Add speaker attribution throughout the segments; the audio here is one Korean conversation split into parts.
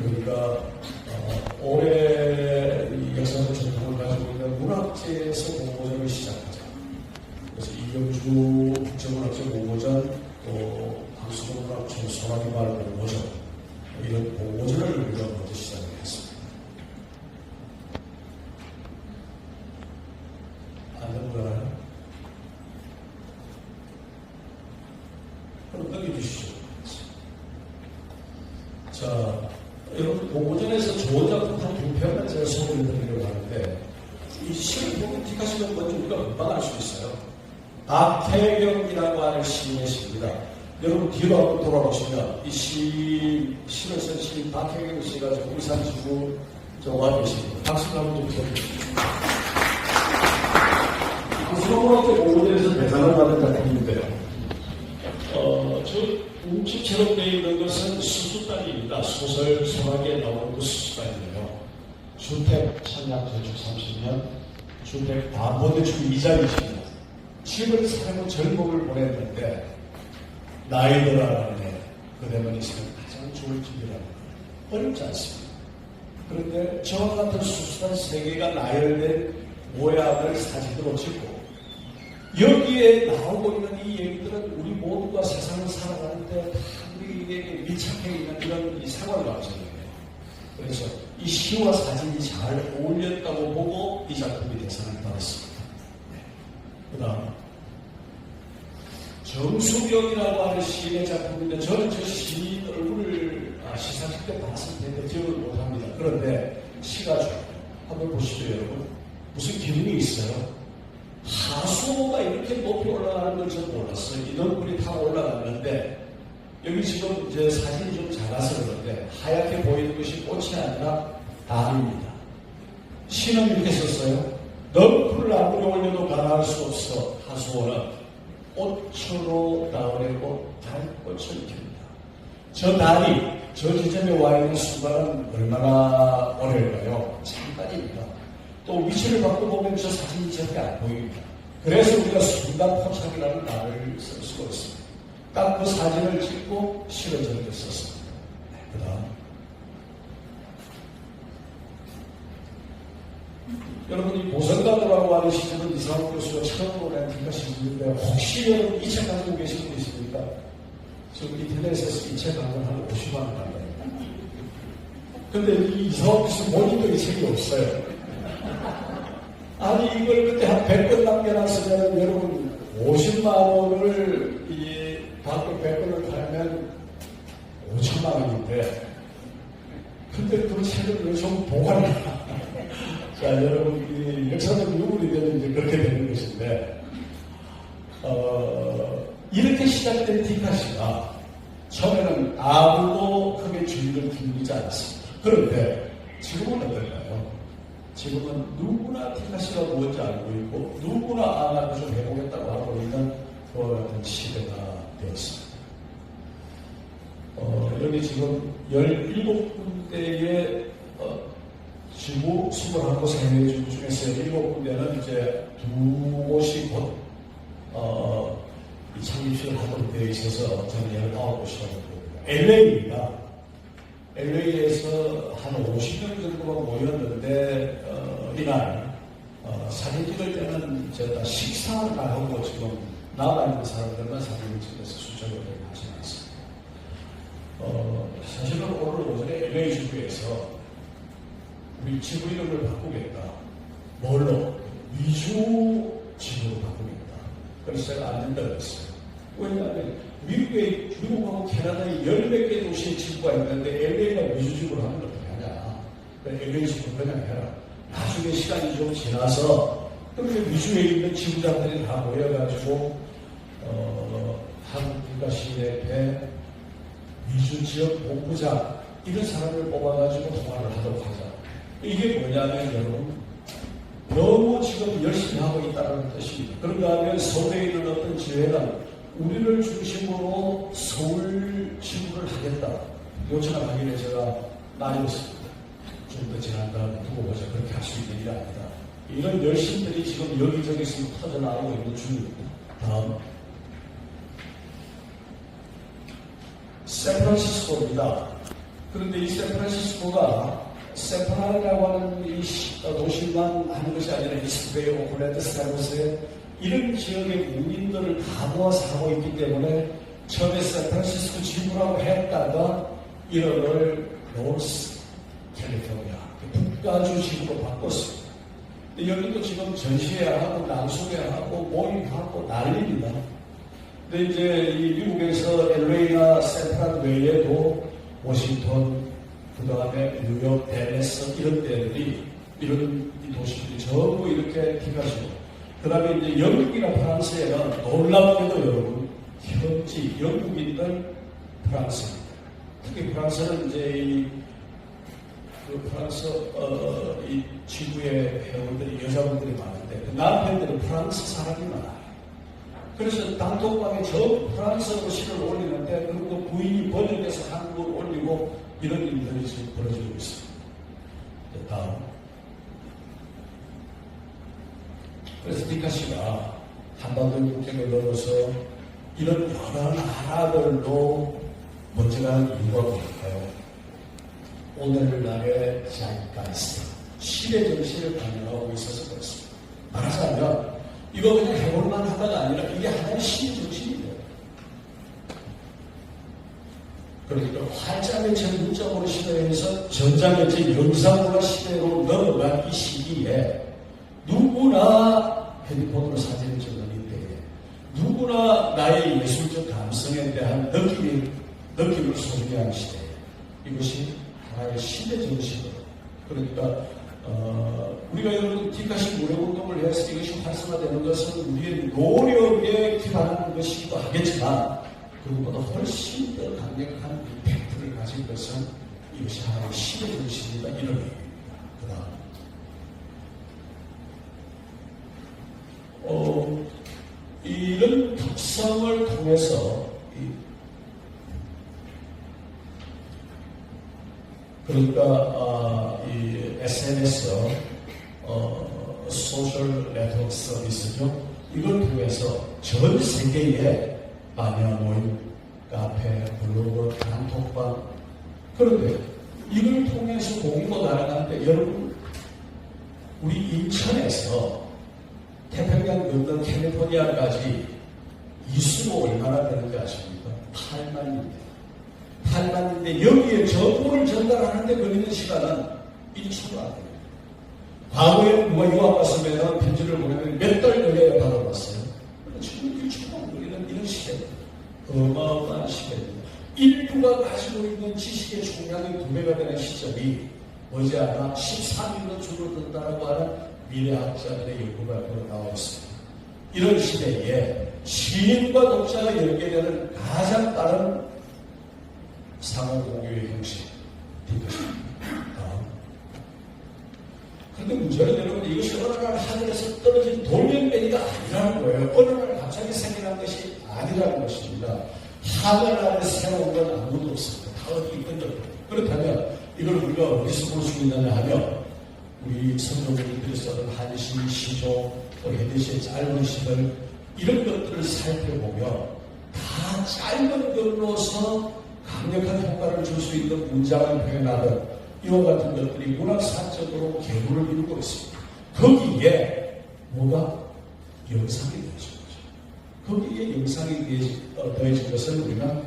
Speaker 1: 우리가 올해 역사적 전통을 가지고 있는 문학제에서 공모전을 시작하자. 그래서 이경주 국제문학제 공모전, 또 박수문학촌 소나기마을 공모전, 이런 공모전을 우리가 먼저 시작을 했습니다. 안 넘어가나요? 그럼 넘겨주시죠. 자, 여러분, 공모전에서 좋은 작품 한 두 편만 제가 소개를 드리려고 하는데, 이 시를 보면 뒷가시면 먼저 우리가 금방 알 수 있어요. 박혜경이라고 하는 시인의 시입니다. 여러분, 뒤로 한번 돌아보시면, 이 시를 쓴 시인 박혜경 씨가 울산지구 와 계십니다. 박수 한번 좀 쳐주십시오. 수목학교 공모전에서 대상을 받은 작품인데요. 저 움츠처럼 되어 있는 것은 수수단입니다. 소설 소나기에 나오는 그 수수단이에요. 주택 청약 저축 30년, 주택 담보대출 이자이십니다. 집을 사고 젊음을 보냈는데 나이 들어가네 그대만 있으면 가장 좋을 집이라는 거 어렵지 않습니다. 그런데 저와 같은 수수단 세 개가 나열된 모양을 사진으로 찍고 여기에 나오고 있는 이 얘기들은 우리 모두가 세상을 살아가는데 우리에게 밀착해 있는 이런 이 생활 과정이에요. 그래서 이 시와 사진이 잘 어울렸다고 보고 이 작품이 대상을 받았습니다. 그 다음 정수경이라고 하는 시인의 작품인데 저는 저 시인 얼굴을 시상식 때 봤을 텐데 기억을 못합니다. 그런데 시가 좋아요. 한번 보시죠 여러분. 무슨 기능이 있어요? 하수가 이렇게 높이 올라가는 걸 저는 몰랐어요. 이 넓은이 타고 올라갔는데 여기 지금 이제 사진이 좀 작아서 그런데 하얗게 보이는 것이 꽃이 아니라 달입니다. 시는 이렇게 썼어요. 넝쿨을 아무리 올려도 가라할 수 없어 하수원은 꽃으로 나오는 꽃 달꽃을 핍니다. 저 달이 저 지점에 와 있는 순간은 얼마나 오래일까요? 잠깐입니다. 또 위치를 바꿔보면 저 사진이 절대 안 보입니다. 그래서 우리가 순간 포착이라는 말을 쓸 수가 있습니다. 딱 그 사진을 찍고 시를 저렇게 썼습니다. 그 다음 여러분 이 보선가도라고 하는 시집은 이상훈 교수가 처음으로 낸 뒷가시인데 혹시 여러분 이 책 가지고 계신 분 있습니까? 지금 인터넷에서 이 책 가지고 한 50만 원 받아요. 근데 이 이상훈 교수 본인도 이 책이 없어요. 아니 이걸 그때 한 100권 남겨놨으면 여러분 50만 원을 이 밖에 100권을 팔면 5천만 원인데 근데 그 책을 왜 좀 보관해? 자 여러분 이 역사적 유물이 되면 이제 그렇게 되는 것인데 이렇게 시작된 뒷가시가 처음에는 아무도 크게 주의를 기울이지 않았습니다. 그런데 지금은 어떨까요? 지금은 누구나 뒷가시가 뭔지 알고 있고 누구나 나도 좀 해보겠다고 하고 있는 그와 같은 시대가 되었습니다. 여기 지금 17군데의 지구 21곳 해외 중에서 7군데는 이제 두 곳이 곧 이 창립식을 하도록 되어 있어서 저는 19곳이라고 봅니다. LA입니다. LA에서 한 50명 정도가 모였는데 이날 사진 찍을 때는 제가 식사를 하고 지금 나와있는 사람들만 사진을 찍어서 숫자를 하지 않았습니다. 사실은 오늘 오전에 LA 주부에서 우리 지구 이름을 바꾸겠다. 뭘로? 미주 지구로 바꾸겠다. 그래서 제가 안 된다고 했어요. 왜냐하면 미국에 중국하고 캐나다에 10몇 개 도시의 지구가 있는데 LA가 미주지구로 하면 어떻게 하냐. LA 지구 그냥 해라. 나중에 시간이 좀 지나서 그렇게 미주에 있는 지구자들이 다 모여가지고 한국 국가시대에 미주 지역 본부장 이런 사람을 뽑아가지고 통화를 하도록 하자. 이게 뭐냐면 여러분 너무 지금 열심히 하고 있다는 뜻입니다. 그런가 하면 서울에 있는 어떤 지회는 우리를 중심으로 서울 지구를 하겠다 요청을 하기를 제가 나뉘었습니다. 좀 더 지난 다음에 두고 보자. 그렇게 할 수 있는 일이 아니다. 이런 열심들이 지금 여기저기서 터져나오고 있는 중입니다. 다음 샌프란시스코입니다. 그런데 이 샌프란시스코가 샌프란이라고 하는 이 도시만 하는 것이 아니라 이스트베이, 오클랜드, 세브스에 이런 지역의 문인들을 다 모아서 하고 있기 때문에 처음에 샌프란시스코 지구라고 했다가 이름을 노스 캘리포니아 북가주 지구로 바꿨습니다. 여기도 지금 전시회야 하고 낭송회야 하고 모임하고 난립니다. 근데 이제 이 미국에서 LA나 샌프란 외에도 워싱턴, 그 다음에 뉴욕, 댈러스 이런 데들이 이런 이 도시들이 전부 이렇게 기가지고 그 다음에 이제 영국이나 프랑스에는 놀랍게도 여러분 현지 영국인들 프랑스입니다. 특히 프랑스는 이제 프랑스 이 지구의 회원들이 여자분들이 많은데 그 남편들은 프랑스 사람이 많아요. 그래서 단톡방에 저 프랑스어로 시를 올리는데 그리고 부인이 번역해서 한국어로 올리고 이런 일들이 지금 벌어지고 있습니다. 다음. 그래서 디카 씨가 한반도 국경을 넘어서 이런 여러 나라들로 먼저가는 이유가 뭘까요? 오늘날의 자이가이스트, 시대 정신을 반영하고 있어서 그렇습니다. 말하자면 이거 그냥 해볼만 하다가 아니라 이게 하나의 시대 정신이에요. 그러니까 활자매체 문자보로 시대에서 전자매체 영상문화 시대로 넘어간 이 시기에 누구나 핸드폰으로 사진을 찍는 때에 누구나 나의 예술적 감성에 대한 느낌을 소중히 하는 시대에 이것이 하나의 시대 정신으로 그러니까 우리가 여러분 디카시 무료운동을 해서 이것이 활성화되는 것은 우리의 노력에 기반하는 것이기도 하겠지만 그것보다 훨씬 더 강력한 임팩트를 가진 것은 이것이 하나의 시대 정신이다 이런 얘기입니다. 그 다음 이런 특성을 통해서 그러니까 이 SNS 소셜 네트워크 서비스죠. 이걸 통해서 전 세계에 마녀 모임, 카페, 블로그, 단톡방 그런데 이걸 통해서 공유가 가능한데 여러분 우리 인천에서 태평양 건너 캘리포니아까지 이수로 얼마나 되는지 아십니까? 8만입니다. 8만인데 여기에 정보를 전달하는데 걸리는 시간은 1초도 안 됩니다. 과거에 누가 유학 왔으면 편지를 보내면 몇 달 걸려야 받아봤어요. 지금 1초도 안 걸리는 이런 시대입니다. 어마어마한 시대입니다. 인류가 가지고 있는 지식의 총량이 2배가 되는 시점이 머지않아 13일로 줄어든다고 하는 미래학자들의 연구 발표가 나와 있습니다. 이런 시대에 시인과 독자가 연계되는 가장 빠른 상호 공유의 형식. 그런데 문제는 여러분 이것이 어느 날 하늘에서 떨어진 돌연변이가 아니라는 거예요. 어느 날 갑자기 생겨난 것이 아니라는 것입니다. 하늘 아래 새로운 건 아무도 없습니다. 다 어디 있거든요. 그렇다면 이걸 우리가 어디서 볼 수 있느냐 하면 우리 선조분들이 써던 한시, 시조, 또 헤드시의 짧은 시들 이런 것들을 살펴보면 다 짧은 글로서 강력한 효과를 줄 수 있는 문장을 표현하는 이와 같은 것들이 문학사적으로 계보를 이루고 있습니다. 거기에 뭐가 영상이 되어진 거죠. 거기에 영상이 더해진 것을 우리가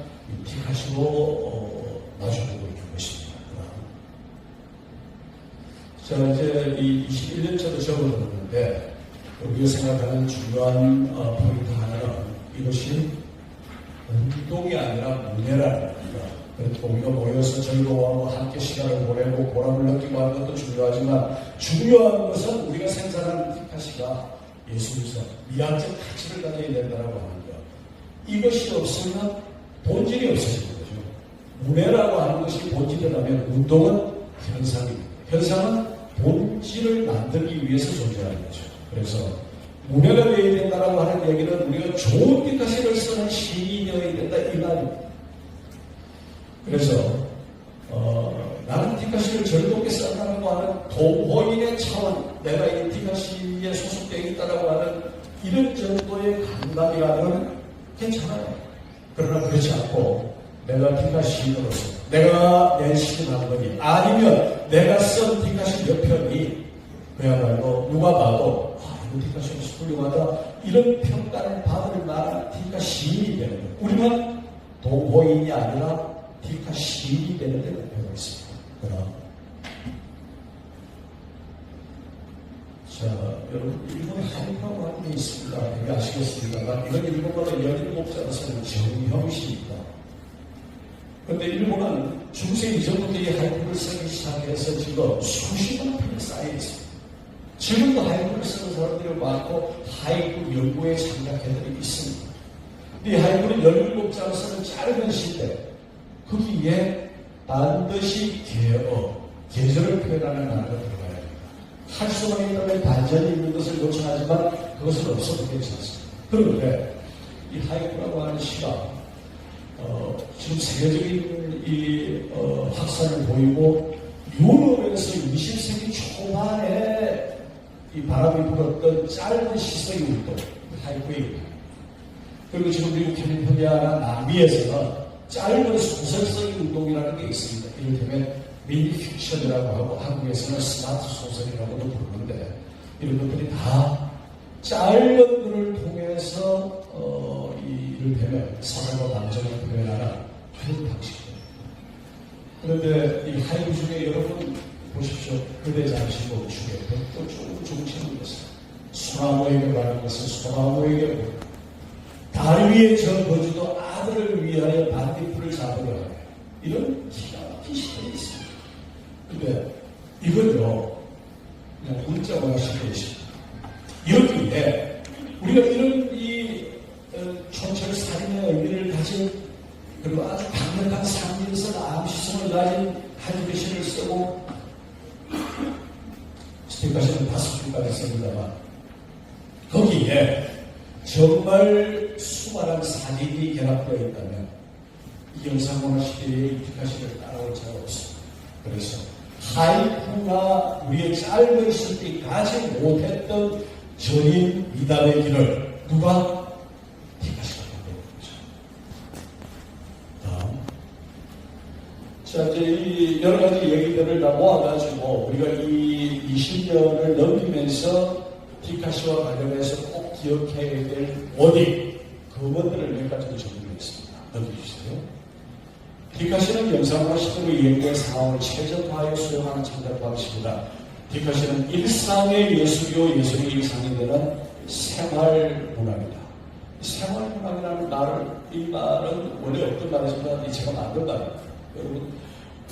Speaker 1: 디카시로 마주보고 있는 것입니다. 제가 이제 이 21년째로 적어뒀는데 우리가 생각하는 중요한 포인트 하나는 이것이 운동이 아니라 문예라는 겁니다. 그래서 우리가 모여서 즐거워하고 함께 시간을 보내고 보람을 느끼고 하는 것도 중요하지만 중요한 것은 우리가 생산하는 디카시가 예술적, 미학적 가치를 가져야 된다고 하는 것. 이것이 없으면 본질이 없어지는 거죠. 문예라고 하는 것이 본질이라면 운동은 현상입니다. 현상은 본질을 만들기 위해서 존재하는 거죠. 그래서 문예가 되어야 된다고 하는 얘기는 우리가 좋은 디카시를 쓰는 시인이어야 된다 이 말입니다. 그래서 나는 디카시를 즐겁게 쓴다고 하는 동호인의 차원, 내가 이 디카시에 소속되어 있다고 하는 이런 정도의 감각이라면 괜찮아요. 그러나 그렇지 않고 내가 디카 시인으로서 내가 낸 시인 한 거니 아니면 내가 쓴 디카 시인 몇 편이 그야말로 누가 봐도 이거 디카 시인 훌륭하다 이런 평가를 받을 만한 디카 시인이 되는 거예요. 우리는 도보인이 아니라 디카 시인이 되는 데 목표가 있습니다. 그럼 자, 여러분, 일본 한국하고 하는 게 있습니다. 되게 아시겠습니다만, 이건 일본어로 17자로 쓰는 정형시입니다. 그런데 일본은 중세 이전부터 이 하이쿠를 쓰기 시작해서 지금 수십만 편이 쌓여있습니다. 지금도 하이쿠를 쓰는 사람들이 많고, 하이쿠 연구에 참가자들이 있습니다. 이 하이쿠는 17자로 쓰는 짧은 시인데, 거기에 반드시 계절을 표현하는 단어가 들어가요. 할 수만 있다면 반전이 있는 것을 요청하지만 그것은 없어도 괜찮습니다. 그런데 이 하이쿠라고 하는 시가 지금 세계적인 확산을 보이고 유럽에서 20세기 초반에 이 바람이 불었던 짧은 시성의 운동, 하이쿠입니다. 그리고 지금 미국 캘리포니아나 남미에서는 짧은 소설성의 운동이라는 게 있습니다. 이를테면 미니픽션이라고 하고 한국에서는 스마트 소설이라고도 부르는데 이런 것들이 다 짧은 글을 통해서 이를테면 사랑과 감정을 표현하는 그런 방식입니다. 그런데 이 하이쿠 중에 여러분 보십시오. 그대 잠시 멈추게 또 조금 치는 것은 소나무에게 말하는 것은 소나무에게 다리 위에 저 거주도 아들을 위하여 반딧불을 잡으려 하네. 이런 기가 막힌 시간이 있습니다. 근데 이건요, 그냥 문자와 시대이십니다. 여기에 우리가 이런 촌철 살인의 의미를 가진 그리고 아주 강력한 상징성, 암시성을 가진 한글씨를 쓰고 스티커시는 5줄까지 씁니다만 거기에 정말 수많은 사진이 결합되어 있다면 이 영상문화 시대의 스티커시를 따라올 자가 없습니다. 그래서 하이쿠가 우리의 짧은 시대에 가지 못했던 전인 미담의 길을 누가 자, 이제 이 여러 가지 얘기들을 다 모아가지고 우리가 이 20년을 넘기면서 디카시와 관련해서 꼭 기억해야 될 워딩, 그것들을 몇 가지로 정리했습니다. 넘겨주세요. 디카시는 영상과 시대로 이행된 상황을 최적화하여 수용하는 창작 방식이다. 디카시는 일상의 예술이요 예술의 일상이 되는 생활문화입니다. 생활문화라는 이 말은 원래 어떤 말이지만 제가 만든 말입니다. 여러분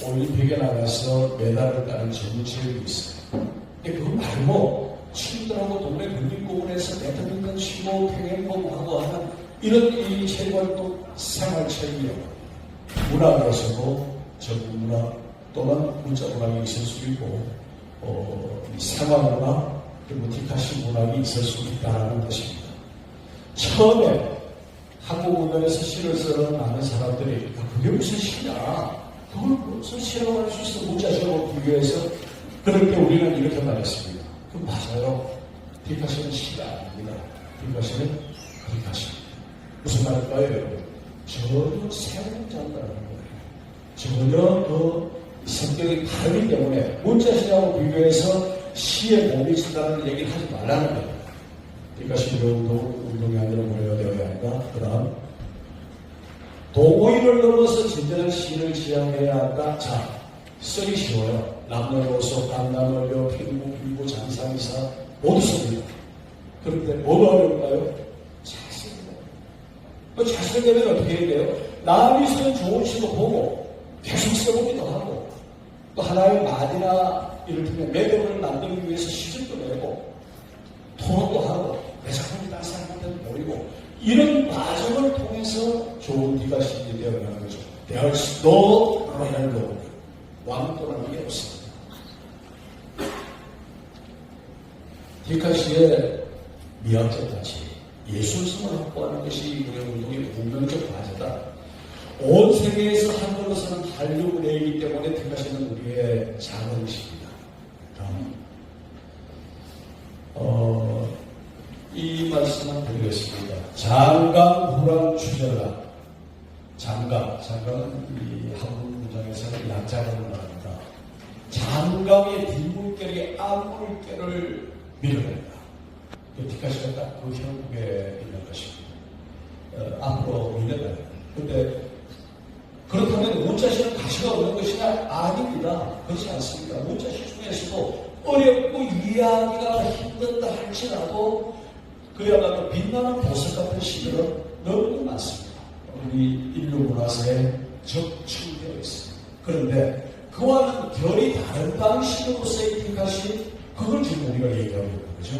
Speaker 1: 올림픽에 나가서 메달을 따는 전문체육이 있어요. 근데 그거 말고 친구들하고 동네 국립공원에서 배드민턴 치고 평행봉하고 하는 이런 이 체육활동 생활체육이요. 문학에서도 전문문화 또는 문자문학이 있을 수 있고 생활문화 그리고 디카시 문학이 있을 수 있다는 것입니다. 처음에 한국 문학에서 시를 쓰는 많은 사람들이 그게 무슨 시냐? 그걸 무슨 시라고 할 수 있어? 문자시하고 비교해서 그럴 때 우리는 이렇게 말했습니다. 그럼 맞아요. 디카시는 시가 아닙니다. 디카시는 디카시입니다. 무슨 말일까요, 여러분? 전혀 새로운 장르라는 거예요. 전혀 그 성격이 다르기 때문에 문자시하고 비교해서 시에 몸이 쓴다는 얘기를 하지 말라는 거예요. 디카시 운동이 아니라 뭐가 되어야 한다. 그 다음 도구인을 넘어서 진정한 시를 지향해야 한다. 자, 쓰기 쉬워요. 남녀노소, 남남을려, 필구, 빌고, 장상이사 모두 씁니다. 그런데 뭐가 어려울까요? 잘 씁니다. 잘 쓰려면 어떻게 해야 돼요? 남이 쓰는 좋은 시도 보고 계속 써보기도 하고 또 하나의 말이나 이를테면 매듭을 만들기 위해서 시집도 내고 토론도 하고 내 작품이 다른 사람한테 보이고 이런 과정을 통해서 좋은 디카시 되어가는 거죠. There is no royal law. 왕도라는 게 없습니다. 디카시의 미학적 가치, 예술성을 확보하는 것이 우리 운동의 운명적 과제다. 온 세계에서 한글로 쓰는 한류 무대이기 때문에 디카시는 우리의 자긍심입니다. 이 말씀을 드리겠습니다. 장강, 불황, 추절라. 장강 장관은 이 한국 문장에서는 약자를 말합니다. 장강의 뒷물결이 앞물결을 밀어낸다. 뒷가시가 딱 그 형국에 있는 것입니다. 앞으로 밀어낸다. 근데 그렇다면 문자시는 가시가 없는 것이냐? 아닙니다. 그렇지 않습니다. 문자시 중에서도 어렵고 이해하기가 힘들다 할지라도 그야말로 빛나는 보석 같은 시들은 너무 많습니다. 우리 인류 문화사에 적중되어 있습니다. 그런데 그와는 결이 다른 방식으로서의 뒷가시, 그걸 지금 우리가 얘기하고 있는 거죠.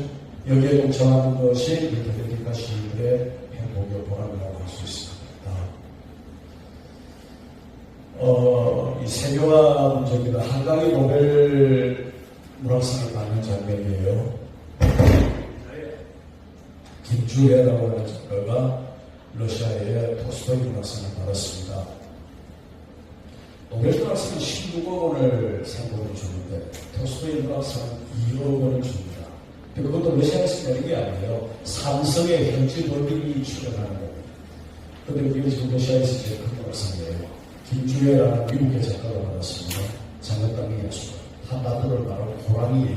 Speaker 1: 여기에 동참하는 것이 이렇게 뒷가시들의 행복의 보람이라고 할 수 있습니다. 이 세계화 문제입니다. 한강의 노벨 문학상을 받는 장면이에요. 김주혜라고 하는 작가가 러시아의 토스토이 문학상을 받았습니다. 노벨 문학상은 16억 원을 상금으로 주는데 토스토이 문학상은 2억 원을 줍니다. 그것도 러시아에서 내는 게 아니에요. 삼성의 현지 법인이 출연하는 겁니다. 그런데 이게 지금 러시아에서 제일 큰 문학상이에요. 김주혜라는 미국의 작가가 받았습니다. 장학당의 예술. 한마디로 말하면 호랑이